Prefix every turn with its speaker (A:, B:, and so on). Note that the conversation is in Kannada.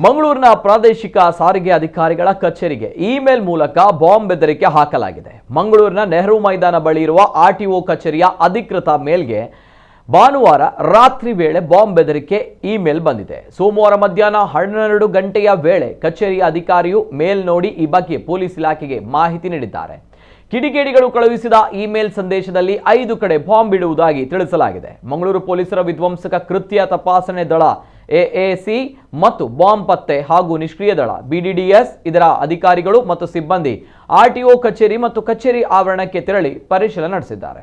A: ಮಂಗಳೂರಿನ ಪ್ರಾದೇಶಿಕ ಸಾರಿಗೆ ಅಧಿಕಾರಿಗಳ ಕಚೇರಿಗೆ ಇಮೇಲ್ ಮೂಲಕ ಬಾಂಬ್ ಬೆದರಿಕೆ ಹಾಕಲಾಗಿದೆ. ಮಂಗಳೂರಿನ ನೆಹರು ಮೈದಾನ ಬಳಿ ಇರುವ ಆರ್ಟಿಒ ಕಚೇರಿಯ ಅಧಿಕೃತ ಮೇಲ್ಗೆ ಭಾನುವಾರ ರಾತ್ರಿ ವೇಳೆ ಬಾಂಬ್ ಬೆದರಿಕೆ ಇಮೇಲ್ ಬಂದಿದೆ. ಸೋಮವಾರ ಮಧ್ಯಾಹ್ನ 12 ಗಂಟೆಯ ವೇಳೆ ಕಚೇರಿಯ ಅಧಿಕಾರಿಯು ಮೇಲ್ ನೋಡಿ ಈ ಬಗ್ಗೆ ಪೊಲೀಸ್ ಇಲಾಖೆಗೆ ಮಾಹಿತಿ ನೀಡಿದ್ದಾರೆ. ಕಿಡಿಗೇಡಿಗಳು ಕಳುಹಿಸಿದ ಇಮೇಲ್ ಸಂದೇಶದಲ್ಲಿ 5 ಕಡೆ ಬಾಂಬ್ ಇಡುವುದಾಗಿ ತಿಳಿಸಲಾಗಿದೆ. ಮಂಗಳೂರು ಪೊಲೀಸರ ವಿಧ್ವಂಸಕ ಕೃತ್ಯ ತಪಾಸಣೆ ದಳ ಎಎಸಿ ಮತ್ತು ಬಾಂಬ್ ಪತ್ತೆ ಹಾಗೂ ನಿಷ್ಕ್ರಿಯ ದಳ ಬಿಡಿಡಿಎಸ್ ಇದರ ಅಧಿಕಾರಿಗಳು ಮತ್ತು ಸಿಬ್ಬಂದಿ ಆರ್ಟಿಒ ಕಚೇರಿ ಮತ್ತು ಕಚೇರಿ ಆವರಣಕ್ಕೆ ತೆರಳಿ ಪರಿಶೀಲನೆ ನಡೆಸಿದ್ದಾರೆ.